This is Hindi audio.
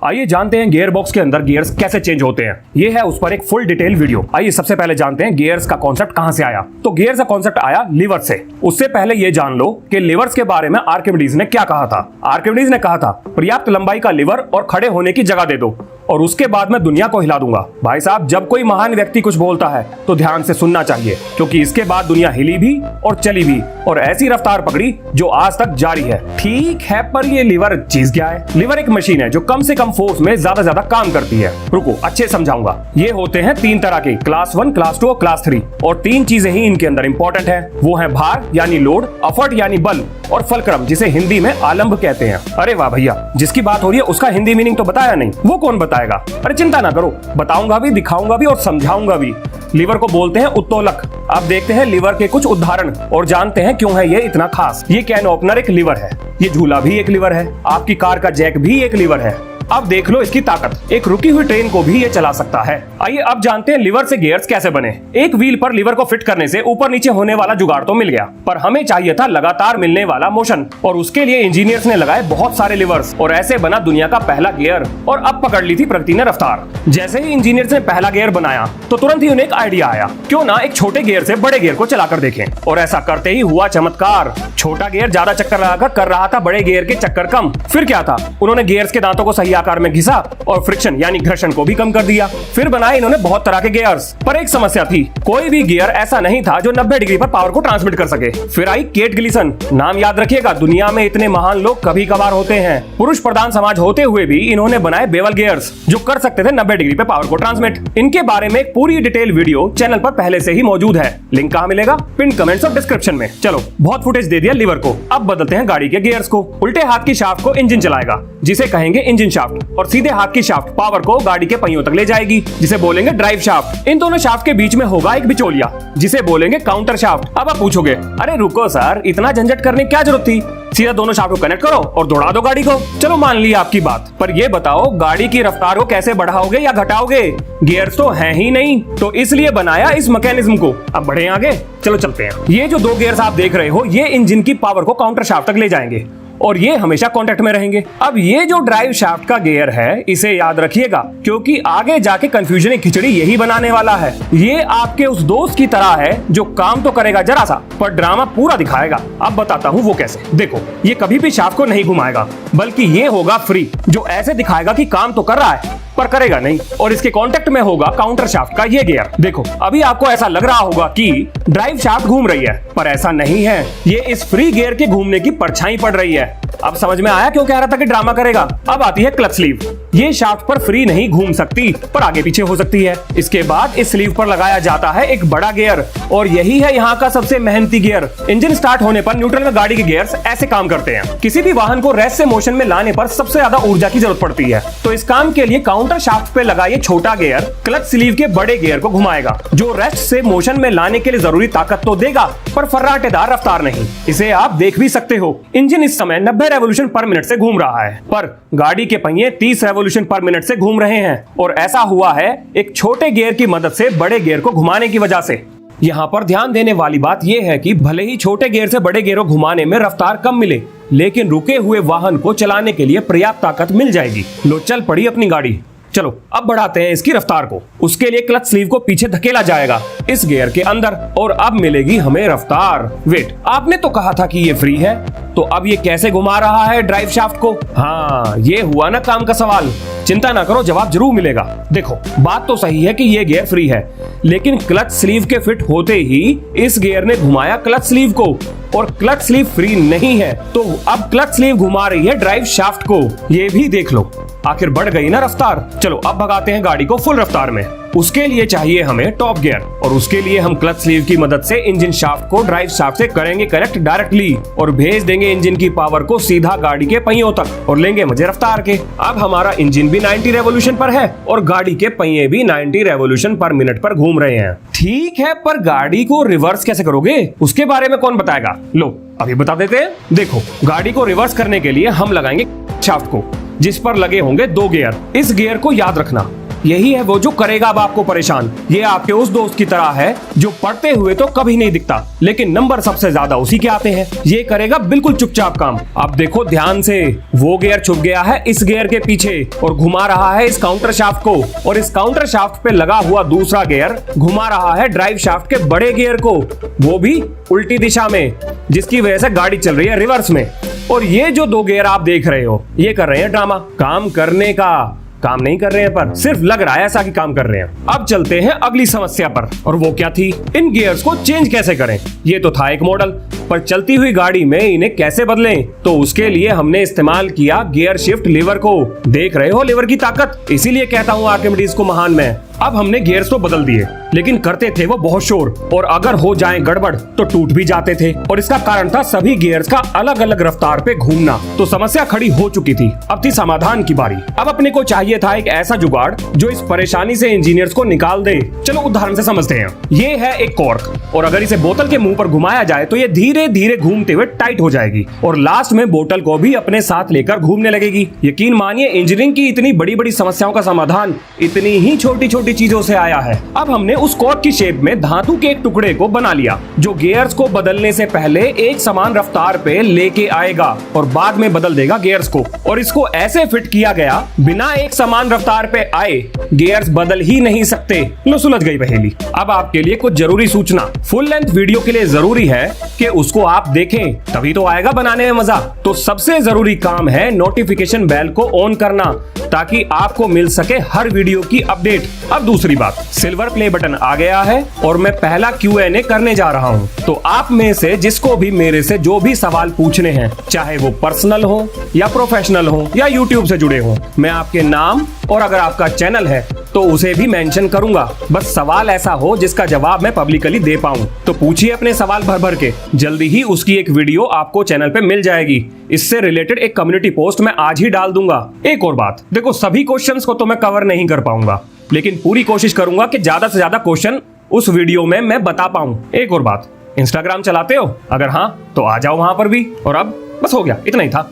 आइए जानते हैं गियर बॉक्स के अंदर गियर्स कैसे चेंज होते हैं। ये है उस पर एक फुल डिटेल वीडियो। आइए सबसे पहले जानते हैं गियर्स का कॉन्सेप्ट कहां से आया। तो गियर्स का कॉन्सेप्ट आया लीवर से। उससे पहले ये जान लो कि लीवर्स के बारे में आर्किमिडीज ने क्या कहा था। आर्किमिडीज ने कहा था पर्याप्त लंबाई का लीवर और खड़े होने की जगह दे दो और उसके बाद मैं दुनिया को हिला दूंगा। भाई साहब, जब कोई महान व्यक्ति कुछ बोलता है तो ध्यान से सुनना चाहिए, क्योंकि इसके बाद दुनिया हिली भी और चली भी और ऐसी रफ्तार पकड़ी जो आज तक जारी है। ठीक है, पर ये लीवर चीज क्या है? लीवर एक मशीन है जो कम से कम फोर्स में ज्यादा काम करती है। रुको अच्छे समझाऊंगा। ये होते हैं तीन तरह के, क्लास 1, क्लास 2 और क्लास 3। और तीन चीजें ही इनके अंदर इंपॉर्टेंट है। वो है भार यानी लोड, एफर्ट यानी बल और फलक्रम जिसे हिंदी में आलंब कहते हैं। अरे वाह भैया, जिसकी बात हो रही है उसका हिंदी मीनिंग तो बताया नहीं, वो कौन बताएगा? अरे चिंता ना करो, बताऊंगा भी, दिखाऊंगा भी और समझाऊंगा भी। लीवर को बोलते हैं उत्तोलक। अब देखते हैं लीवर के कुछ उदाहरण और जानते हैं क्यों है ये इतना खास। ये कैन ओपनर एक लीवर है, ये झूला भी एक लीवर है, आपकी कार का जैक भी एक लीवर है। अब देख लो इसकी ताकत, एक रुकी हुई ट्रेन को भी ये चला सकता है। आइए अब जानते हैं लीवर से गियर्स कैसे बने। एक व्हील पर लीवर को फिट करने से ऊपर नीचे होने वाला जुगाड़ तो मिल गया, पर हमें चाहिए था लगातार मिलने वाला मोशन, और उसके लिए इंजीनियर्स ने लगाए बहुत सारे लीवर्स और ऐसे बना दुनिया का पहला गियर। और अब पकड़ ली थी प्रकृति ने रफ्तार। जैसे ही इंजीनियर्स ने पहला गियर बनाया तो तुरंत ही उन्हें एक आइडिया आया, क्यों ना एक छोटे गियर से बड़े गियर को चलाकर देखें। और ऐसा करते ही हुआ चमत्कार। छोटा गियर ज्यादा चक्कर लगाकर कर रहा था बड़े गियर के चक्कर कम। फिर क्या था, उन्होंने गियर्स के दांतों को सही आकार में घिसा और फ्रिक्शन यानी घर्षण को भी कम कर दिया। फिर बनाए इन्होंने बहुत तरह के गियर्स, पर एक समस्या थी, कोई भी गियर ऐसा नहीं था जो 90 डिग्री पर पावर को ट्रांसमिट कर सके। फिर आई केट ग्लिसन। नाम याद रखिएगा, दुनिया में इतने महान लोग कभी कभार होते हैं। पुरुष प्रधान समाज होते हुए भी इन्होंने बनाए बेवल गियर्स जो कर सकते थे 90 डिग्री पे पावर को ट्रांसमिट। इनके बारे में एक पूरी डिटेल वीडियो चैनल पर पहले से ही मौजूद है। लिंक कहां मिलेगा? पिन कमेंट्स और डिस्क्रिप्शन में। चलो बहुत फुटेज दे दिया लीवर को, अब बदलते हैं गाड़ी के गियर्स को। उल्टे हाथ की शाफ्ट को इंजन चलाएगा जिसे कहेंगे इंजन शाफ्ट, और सीधे हाथ की शाफ्ट पावर को गाड़ी के पहियों तक ले जाएगी जिसे बोलेंगे ड्राइव शाफ्ट। इन दोनों शाफ्ट के बीच में होगा एक बिचौलिया जिसे बोलेंगे काउंटर शाफ्ट। अब आप पूछोगे, अरे रुको सर, इतना झंझट करने की क्या जरूरत थी? सीधा दोनों शाफ्ट को कनेक्ट करो और दौड़ा दो गाड़ी को। चलो मान लिया आपकी बात, पर ये बताओ गाड़ी की रफ्तार को कैसे बढ़ाओगे या घटाओगे? गियर्स तो हैं ही नहीं, तो इसलिए बनाया इस मैकेनिज्म को। अब बढ़े आगे, चलो चलते हैं। ये जो दो गियर्स आप देख रहे हो, ये इंजन की पावर को काउंटर शाफ्ट तक ले जाएंगे और ये हमेशा कांटेक्ट में रहेंगे। अब ये जो ड्राइव शाफ्ट का गियर है, इसे याद रखिएगा, क्योंकि आगे जाके कंफ्यूजन की खिचड़ी यही बनाने वाला है। ये आपके उस दोस्त की तरह है जो काम तो करेगा जरा सा, पर ड्रामा पूरा दिखाएगा। अब बताता हूँ वो कैसे। देखो, ये कभी भी शाफ्ट को नहीं घुमाएगा, बल्कि ये होगा फ्री, जो ऐसे दिखाएगा कि काम तो कर रहा है पर करेगा नहीं। और इसके कांटेक्ट में होगा काउंटर शाफ्ट का ये गियर। देखो, अभी आपको ऐसा लग रहा होगा कि ड्राइव शाफ्ट घूम रही है, पर ऐसा नहीं है। ये इस फ्री गियर के घूमने की परछाई पड़ रही है। अब समझ में आया क्यों कह रहा था कि ड्रामा करेगा? अब आती है क्लच स्लीव। ये शाफ्ट पर फ्री नहीं घूम सकती, पर आगे पीछे हो सकती है। इसके बाद इस स्लीव पर लगाया जाता है एक बड़ा गियर, और यही है यहाँ का सबसे मेहनती गियर। इंजन स्टार्ट होने पर न्यूट्रल में गाड़ी के गियर्स ऐसे काम करते हैं। किसी भी वाहन को रेस्ट से मोशन में लाने पर सबसे ज्यादा ऊर्जा की जरूरत पड़ती है, तो इस काम के लिए काउंटर शाफ्ट पे लगा ये छोटा गियर क्लच स्लीव के बड़े गियर को घुमाएगा, जो रेस्ट से मोशन में लाने के लिए जरूरी ताकत तो देगा, पर फर्राटेदार रफ्तार नहीं। इसे आप देख भी सकते हो, इंजन इस समय 90 रेवोल्यूशन पर मिनट से घूम रहा है, पर गाड़ी के पहिए 30 रेवोल्यूशन पर मिनट से घूम रहे हैं। और ऐसा हुआ है एक छोटे गियर की मदद से बड़े गियर को घुमाने की वजह से। यहाँ पर ध्यान देने वाली बात यह है कि भले ही छोटे गियर से बड़े गियर को घुमाने में रफ्तार कम मिले, लेकिन रुके हुए वाहन को चलाने के लिए पर्याप्त ताकत मिल जाएगी। लो चल पड़ी अपनी गाड़ी। चलो अब बढ़ाते हैं इसकी रफ्तार को। उसके लिए क्लच स्लीव को पीछे धकेला जाएगा इस गियर के अंदर, और अब मिलेगी हमें रफ्तार। वेट, आपने तो कहा था कि ये फ्री है, तो अब ये कैसे घुमा रहा है ड्राइव शाफ्ट को? हाँ, ये हुआ ना काम का सवाल। चिंता ना करो, जवाब जरूर मिलेगा। देखो, बात तो सही है कि ये गियर फ्री है, लेकिन क्लच स्लीव के फिट होते ही इस गियर ने घुमाया क्लच स्लीव को, और क्लच स्लीव फ्री नहीं है, तो अब क्लच स्लीव घुमा रही है ड्राइव शाफ्ट को। ये भी देख लो, आखिर बढ़ गई ना रफ्तार। चलो अब भगाते हैं गाड़ी को फुल रफ्तार में। उसके लिए चाहिए हमें टॉप गियर, और उसके लिए हम क्लच स्लीव की मदद से इंजन शाफ्ट को ड्राइव शाफ्ट से करेंगे कनेक्ट डायरेक्टली, और भेज देंगे इंजन की पावर को सीधा गाड़ी के पहियों तक, और लेंगे मजे रफ्तार के। अब हमारा इंजन भी 90 रेवोल्यूशन पर है और गाड़ी के पहिए भी 90 रेवोल्यूशन पर मिनट पर घूम रहे हैं। ठीक है, पर गाड़ी को रिवर्स कैसे करोगे? उसके बारे में कौन बताएगा? लो अभी बता देते हैं। देखो, गाड़ी को रिवर्स करने के लिए हम लगाएंगे शाफ्ट को, जिस पर लगे होंगे दो गियर। इस गियर को याद रखना, यही है वो जो करेगा अब आपको परेशान। ये आपके उस दोस्त की तरह है जो पढ़ते हुए तो कभी नहीं दिखता, लेकिन नंबर सबसे ज्यादा उसी के आते हैं। ये करेगा बिल्कुल चुपचाप काम। अब देखो ध्यान से, वो गियर छुप गया है इस गियर के पीछे और घुमा रहा है इस काउंटर शाफ्ट को, और इस काउंटर शाफ्ट पे लगा हुआ दूसरा गियर घुमा रहा है ड्राइव शाफ्ट के बड़े गियर को, वो भी उल्टी दिशा में, जिसकी वजह से गाड़ी चल रही है रिवर्स में। और ये जो दो गियर आप देख रहे हो, ये कर रहे हैं ड्रामा। काम करने का काम नहीं कर रहे हैं, पर सिर्फ लग रहा है ऐसा कि काम कर रहे हैं। अब चलते हैं अगली समस्या पर, और वो क्या थी? इन गियर्स को चेंज कैसे करें। ये तो था एक मॉडल, पर चलती हुई गाड़ी में इन्हें कैसे बदलें? तो उसके लिए हमने इस्तेमाल किया गियर शिफ्ट लीवर को। देख रहे हो लीवर की ताकत, इसीलिए कहता हूँ आर्किमिडीज को महान मैं। अब हमने गियर्स तो बदल दिए, लेकिन करते थे वो बहुत शोर, और अगर हो जाए गड़बड़ तो टूट भी जाते थे। और इसका कारण था सभी गियर्स का अलग अलग रफ्तार पे घूमना। तो समस्या खड़ी हो चुकी थी, अब थी समाधान की बारी। अब अपने को चाहिए था एक ऐसा जुगाड़ जो इस परेशानी से इंजीनियर्स को निकाल दे। चलो उदाहरण से समझते हैं। ये है एक कॉर्क, और अगर इसे बोतल के मुंह पर घुमाया जाए तो ये धीरे धीरे घूमते हुए टाइट हो जाएगी, और लास्ट में बोतल को भी अपने साथ लेकर घूमने लगेगी। यकीन मानिए, इंजीनियरिंग की इतनी बड़ी बड़ी समस्याओं का समाधान इतनी ही छोटी छोटी चीजों से आया है। अब हमने उस कॉर्क की शेप में धातु के एक टुकड़े को बना लिया, जो गियर्स को बदलने से पहले एक समान रफ्तार पे लेके आएगा और बाद में बदल देगा गियर्स को। और इसको ऐसे फिट किया गया, बिना एक समान रफ्तार पे आए गियर्स बदल ही नहीं सकते। लो सुलझ गई पहेली। अब आपके लिए कुछ जरूरी सूचना। फुल लेंथ वीडियो के लिए जरूरी है कि उसको आप देखें, तभी तो आएगा बनाने में मजा। तो सबसे जरूरी काम है नोटिफिकेशन बेल को ऑन करना, ताकि आपको मिल सके हर वीडियो की अपडेट। अब दूसरी बात, सिल्वर प्ले बटन आ गया है और मैं पहला Q&A करने जा रहा हूं। तो आप में से जिसको भी मेरे से जो भी सवाल पूछने हैं, चाहे वो पर्सनल हो या प्रोफेशनल हो या यूट्यूब से जुड़े हो, मैं आपके नाम और अगर आपका चैनल है तो उसे भी मेंशन करूंगा। बस सवाल ऐसा हो जिसका जवाब मैं पब्लिकली दे पाऊं। तो पूछिए अपने सवाल भर भर के, जल्दी ही उसकी एक वीडियो आपको चैनल पे मिल जाएगी। इससे रिलेटेड एक कम्युनिटी पोस्ट मैं आज ही डाल दूंगा। एक और बात, देखो सभी क्वेश्चंस को तो मैं कवर नहीं कर पाऊंगा, लेकिन पूरी कोशिश करूंगा कि ज्यादा से ज्यादा क्वेश्चन उस वीडियो में मैं बता पाऊं। एक और बात, इंस्टाग्राम चलाते हो? अगर हाँ तो आ जाओ वहां पर भी। और अब बस हो गया, इतना ही था।